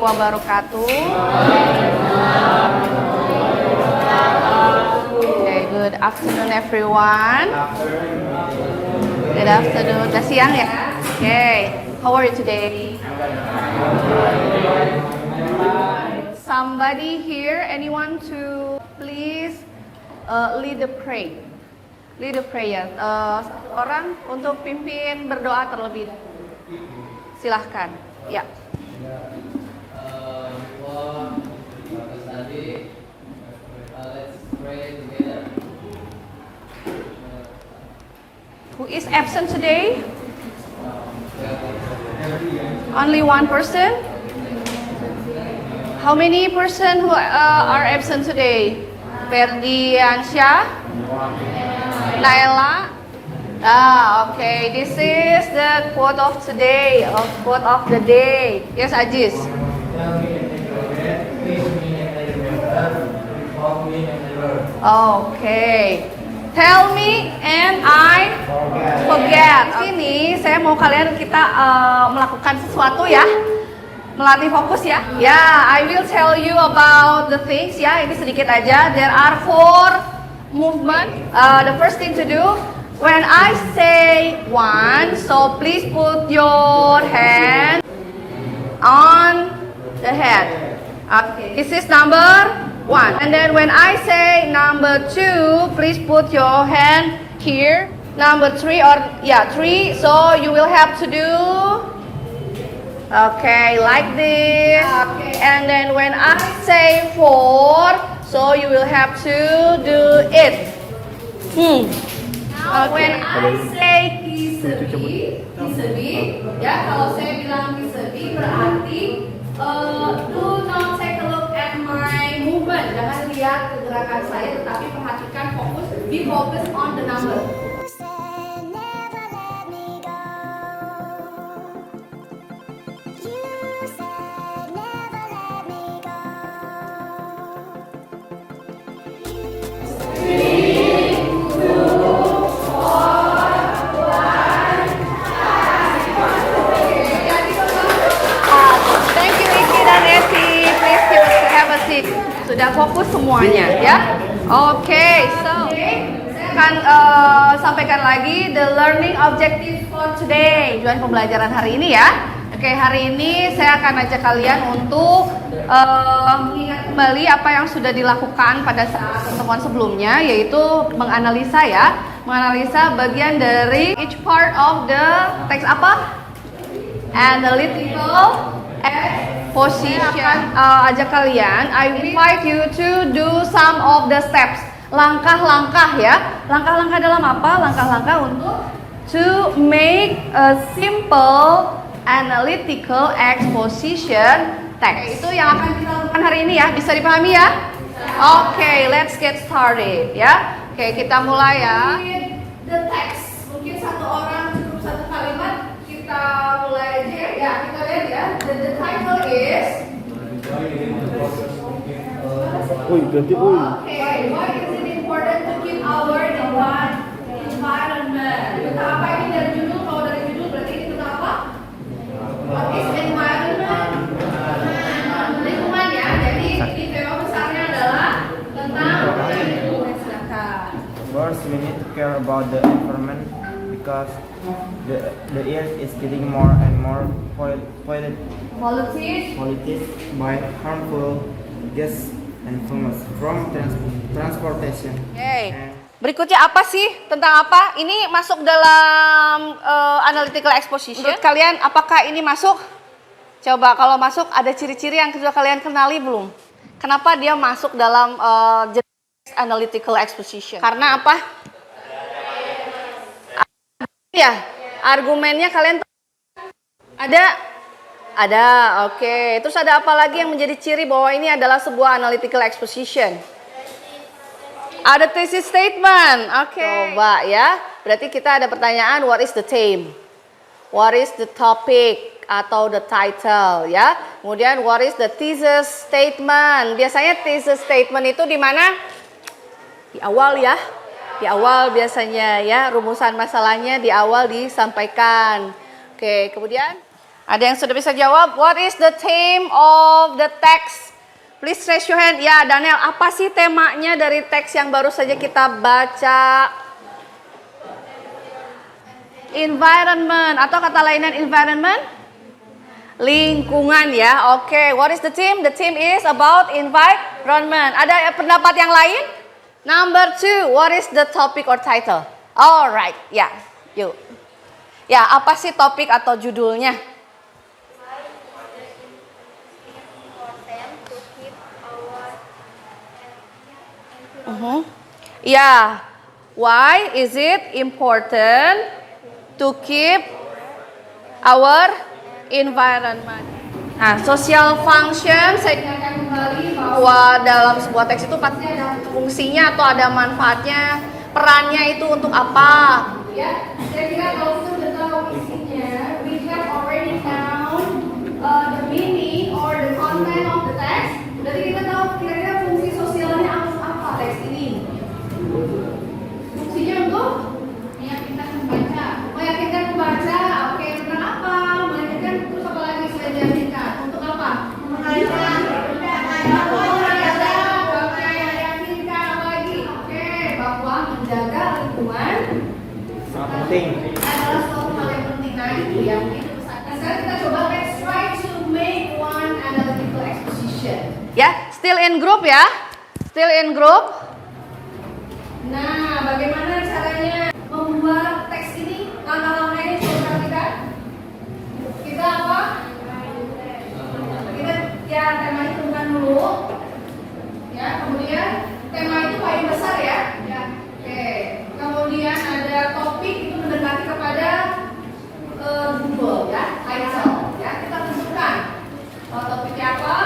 wabarakatuh. Okay, good afternoon everyone. Good afternoon. Udah siang ya? Okay. How are you today? Somebody here, anyone to please lead the prayer? Lead the prayer. Orang untuk pimpin berdoa terlebih. Silahkan. Ya. Who is absent today? Only one person? How many person who are absent today? Ferdiansyah? Naila? Okay. This is the quote of today, quote of the day. Yes, Ajis. Okay. Tell me and I forget. Sini saya mau kita melakukan sesuatu ya. Melatih fokus ya. I will tell you about the things ya. Ini sedikit aja. There are 4 movement. The first thing to do when I say one, so please put your hand on the head. Okay. This is number 1. And then when I say number 2, please put your hand here. Number 3 or 3. So you will have to do like this. Okay. And then when I say 4, so you will have to do it. When I say kisebi, ya kalau saya bilang kisebi berarti do not take a look at my movement. Jangan lihat gerakan saya, tetapi perhatikan fokus. Be focused on the number. Sudah fokus semuanya ya. Oke, so saya akan sampaikan lagi the learning objective for today. Tujuan pembelajaran hari ini ya. Oke, hari ini saya akan ajak kalian untuk mengingat kembali apa yang sudah dilakukan pada saat pertemuan sebelumnya, yaitu menganalisa ya, menganalisa bagian dari each part of the text apa? Analytical exposition. Ajak kalian, I invite you to do some of the steps. Langkah-langkah ya. Langkah-langkah dalam apa? Langkah-langkah untuk to make a simple analytical exposition text. Itu yang akan kita lakukan hari ini ya. Bisa dipahami ya? Oke, let's get started ya. Oke, kita mulai ya. The text. Mungkin satu orang cukup satu kalimat. Kita mulai aja ya. Kita lihat ya. The title is ganti Okay, why is it important to keep our environment? Tentang apa ini dari judul? Kalau dari judul berarti ini tentang apa? What is environment? Lingkungan ya. Jadi ini tema besarnya adalah tentang lingkungan. Silakan. First, we need to care about the environment because the earth is getting more and more polluted by harmful gas and fumes from transportation. Okay. Berikutnya apa sih? Tentang apa? Ini masuk dalam analytical exposition. Menurut kalian apakah ini masuk? Coba kalau masuk ada ciri-ciri yang sudah kalian kenali belum? Kenapa dia masuk dalam analytical exposition? Karena apa? Ya, argumennya kalian ada, oke. Terus ada apa lagi yang menjadi ciri bahwa ini adalah sebuah analytical exposition? Ada thesis statement, oke. Coba ya, berarti kita ada pertanyaan, what is the theme? What is the topic atau the title ya? Kemudian what is the thesis statement? Biasanya thesis statement itu di mana? Di awal ya. Di awal biasanya ya, rumusan masalahnya di awal disampaikan. Oke, kemudian Ada yang sudah bisa jawab? What is the theme of the text? Please raise your hand. Ya, Daniel, apa sih temanya dari teks yang baru saja kita baca? Environment, atau kata lainnya environment? Lingkungan ya. Oke, what is the theme? The theme is about environment. Ada pendapat yang lain? Number 2, what is the topic or title? Alright, ya, yuk. Ya, apa sih topik atau judulnya? Ya, why is it important to keep our environment? Nah, social function, saya ingatkan kembali bahwa dalam sebuah teks itu pasti ada fungsinya atau ada manfaatnya, perannya itu untuk apa? Ya, saya kira kalau kita sudah tahu isinya, we have already found the meaning or the content of the text. Berarti kita tahu kira-kira fungsi sosialnya apa teks ini. Fungsinya untuk meyakinkan pembaca. Meyakinkan pembaca, oke, tentang apa? Meyakinkan terus apa lagi selain meyakinkan? Untuk apa? Meyakinkan apa lagi? Oke, bahwa menjaga lingkungan Sangat penting. adalah suatu hal yang penting. Nah, itu ya, itu pesan. Nah, sekarang kita coba let's try to make one analytical exposition. Ya, still in group ya. Still in group. Nah, bagaimana caranya membuat teks ini? Langkah-langkah ini coba perhatikan. Kita apa? Kita ya tema itu bukan dulu. Ya, kemudian tema itu paling besar ya. Ya. Oke. Kemudian ada topik itu mendekati kepada Google ya, title. Ya, kita tentukan topiknya apa.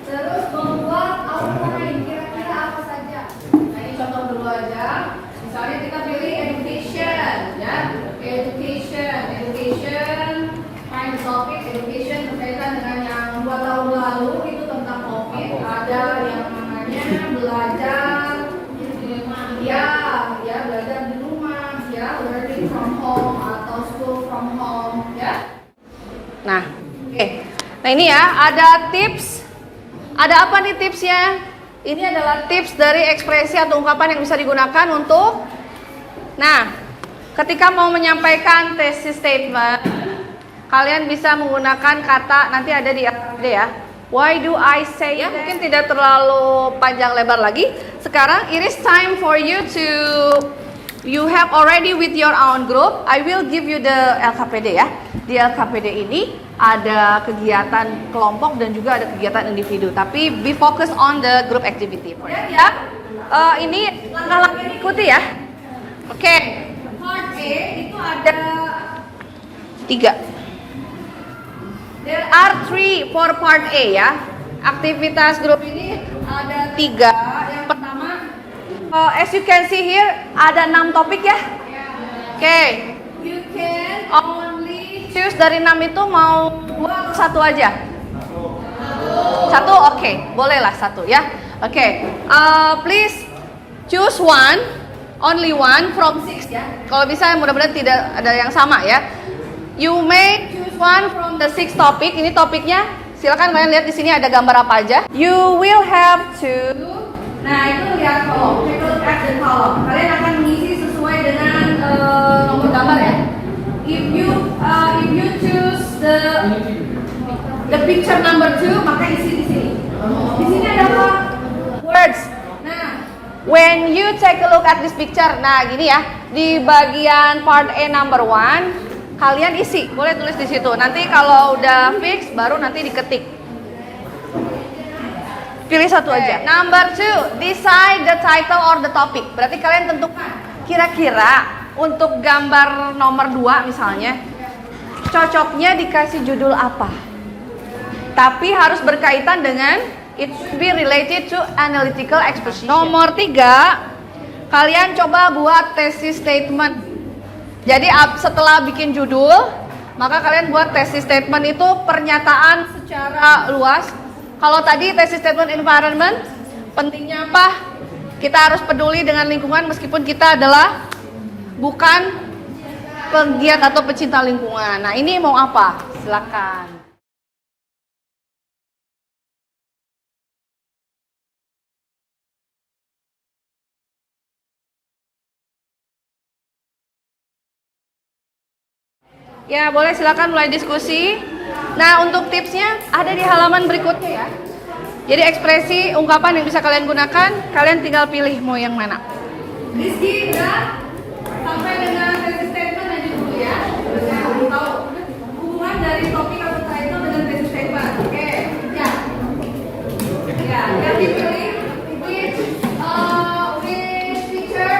Terus membuat outline kira-kira apa saja. Nah, ini contoh dulu aja. Misalnya kita pilih education, ya, education, find the topic education berkaitan dengan yang 2 tahun lalu itu tentang COVID. Ada yang namanya belajar, ya belajar di rumah, ya learning from home atau school from home, ya. Nah, oke. Nah ini ya ada tips. Ada apa nih tipsnya? Ini adalah tips dari ekspresi atau ungkapan yang bisa digunakan untuk, nah, ketika mau menyampaikan thesis statement, kalian bisa menggunakan kata, nanti ada di LKPD ya. Why do I say ya? Mungkin tidak terlalu panjang lebar lagi. Sekarang it is time for you to, you have already with your own group. I will give you the LKPD ya. Di LKPD ini ada kegiatan kelompok dan juga ada kegiatan individu. Tapi be focus on the group activity. Ya, ini langkah-langkah yang ikuti ya. Oke, part A itu ada 3. There are 3 for part A ya. Aktivitas grup ini ada 3. Yang pertama, as you can see here ada 6 topik ya. Oke, you can only choose dari 6 itu mau 2 atau 1 aja. 1, oke, bolehlah 1 ya. Oke, please choose one, only one from 6 ya. Kalau bisa mudah-mudahan tidak ada yang sama ya. You may choose one from the 6 topic. Ini topiknya. Silakan kalian lihat di sini ada gambar apa aja. You will have to. Nah itu lihat kolom. Take a look at the column. Kalian akan mengisi sesuai dengan nomor gambar ya. If you choose the picture number 2, maka isi di sini. Di sini ada apa? Words. Nah, when you take a look at this picture, nah gini ya. Di bagian part A number 1. Kalian isi, boleh tulis di situ. Nanti kalau udah fix, baru nanti diketik. Pilih 1 aja. Number 2, decide the title or the topic. Berarti kalian tentukan. Kira-kira untuk gambar nomor 2 misalnya, cocoknya dikasih judul apa? Tapi harus berkaitan dengan, it should be related to analytical exposition. Nomor 3, kalian coba buat thesis statement. Jadi setelah bikin judul, maka kalian buat thesis statement itu pernyataan secara luas. Kalau tadi thesis statement environment, pentingnya apa? Kita harus peduli dengan lingkungan meskipun kita adalah bukan penggiat atau pecinta lingkungan. Nah ini mau apa? silakan. Ya, boleh silakan mulai diskusi. Nah, untuk tipsnya ada di halaman berikutnya ya. Jadi ekspresi, ungkapan yang bisa kalian gunakan, kalian tinggal pilih mau yang mana. Rizky, udah sampai dengan thesis statement aja dulu ya. Saya tahu hubungan dari topik atau title dengan thesis statement. Oke, ya. Ya, yang dipilih which picture,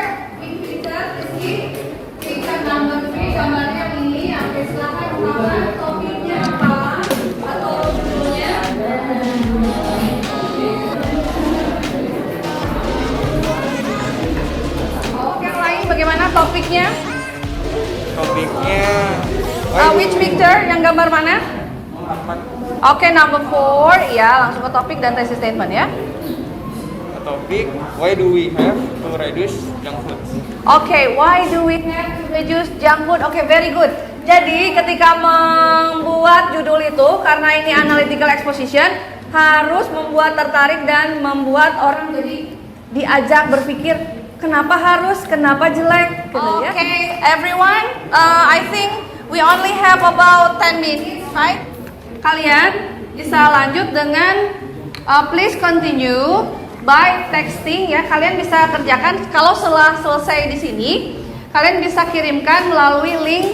Rizky, picture number 3, gambarnya ini. Oke, silakan ungkapan topiknya apa atau judulnya. Bagaimana topiknya? Topiknya Which picture? Yang gambar mana? Oke, number 4. Ya, langsung ke topik dan thesis statement ya. topik why do we have to reduce junk food? Oke, why do we have to reduce junk food? Oke, very good. Jadi ketika membuat judul itu, karena ini analytical exposition, harus membuat tertarik dan membuat orang jadi diajak berpikir kenapa harus, kenapa jelek gitu ya. Oke, everyone, I think we only have about 10 minutes, right? Kalian bisa lanjut dengan please continue by texting ya. Kalian bisa kerjakan kalau setelah selesai di sini, kalian bisa kirimkan melalui link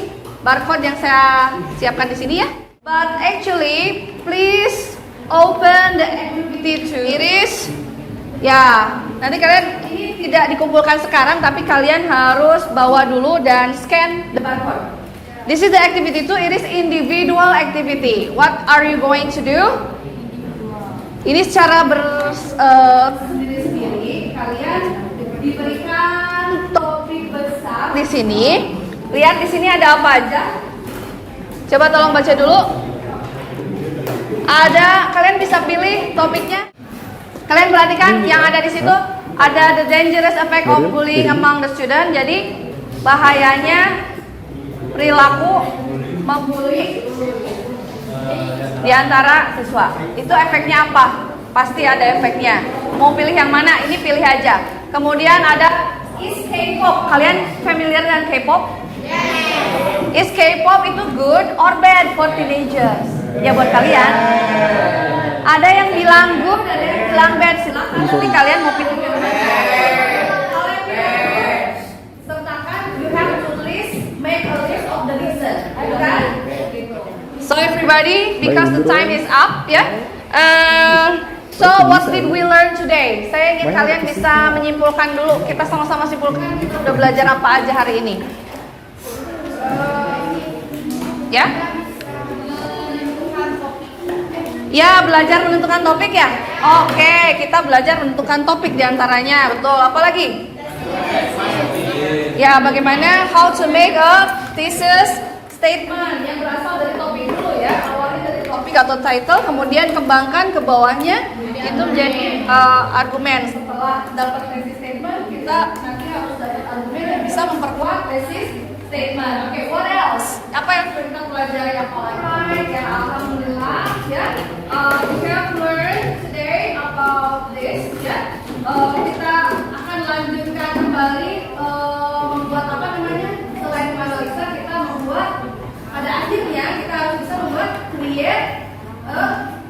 barcode yang saya siapkan di sini ya. But actually, please open the activity to Iris. Ya, nanti kalian ini tidak dikumpulkan sekarang, tapi kalian harus bawa dulu dan scan the barcode. This is the activity 2, it is individual activity. What are you going to do? Ini secara sendiri-sendiri, kalian diberikan topik besar di sini. Lihat di sini ada apa aja. Coba tolong baca dulu. Ada, kalian bisa pilih topiknya. Kalian perhatikan yang ada di situ ada the dangerous effect of bullying among the student. Jadi bahayanya perilaku membuli di antara siswa. Itu efeknya apa? Pasti ada efeknya. Mau pilih yang mana? Ini pilih aja. Kemudian ada is K-pop. Kalian familiar dengan K-pop? Is K-pop itu good or bad for teenagers? Ya buat kalian. Ada yang bilang good, ada yang bilang bad. Silakan nanti kalian mau pilih yang mana. Sertakan you have to list, make a list of the reason. Okay? So everybody, because the time is up, ya. So what did we learn today? Saya ingin kalian bisa menyimpulkan dulu. Kita sama-sama simpulkan kita udah belajar apa aja hari ini. Ya? Ya, belajar menentukan topik ya? Oke, kita belajar menentukan topik diantaranya. Betul, apa lagi? Ya, bagaimana how to make a thesis statement yang berasal dari topik dulu ya. Awalnya dari topik atau title, kemudian kembangkan ke bawahnya itu menjadi argumen. Setelah dapat thesis statement, kita nanti harus dapat argumen yang bisa memperkuat thesis statement. Oke, what else? Apa yang sudah kita pelajari apa lagi? Ya, alhamdulillah ya. We have learned today about this ya. Kita akan lanjutkan kembali membuat apa namanya? Selain menganalisa, kita membuat pada akhirnya kita harus bisa membuat create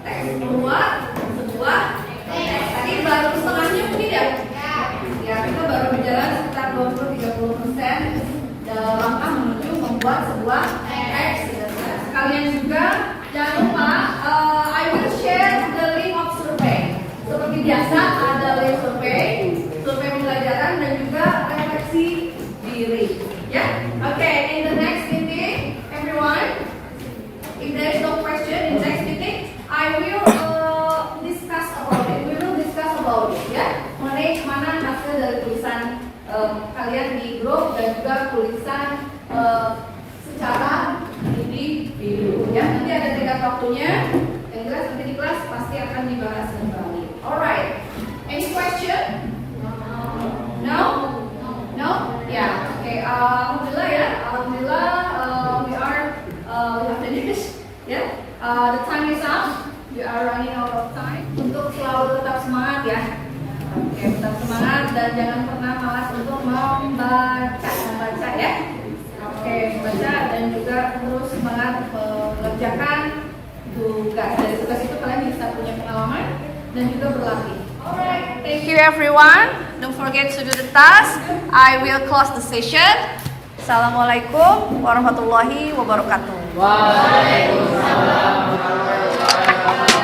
teks, membuat sebuah teks. Tadi baru setengahnya mungkin ya? Ya, kita baru berjalan sekitar 20-30% dalam langkah menuju membuat sebuah teks. Sekalian juga jangan lupa I will share the link of survey. Seperti biasa ada link survey pembelajaran dan juga refleksi diri. Ya, okay. In the next meeting, everyone, if there is no question in next meeting, I will discuss about it. We will discuss about it. Ya, mengenai mana hasil dari tulisan kalian di grup dan juga tulisan secara individu. Ya, nanti ada tenggat waktunya. Yang jelas nanti di kelas pasti akan dibahas kembali. Alright. Any question? No? No? Ya. Oke. Alhamdulillah ya. Alhamdulillah we have finished. Ya. the time is up. We are running out of time. Untuk selalu tetap semangat ya. Oke, tetap semangat dan jangan pernah malas untuk membaca ya. Oke, membaca dan juga terus semangat mengerjakan tugas. Dari tugas itu kalian bisa punya pengalaman dan juga berlatih. Alright, thank you everyone. Don't forget to do the task. I will close the session. Assalamualaikum warahmatullahi wabarakatuh. Waalaikumsalam warahmatullahi wabarakatuh.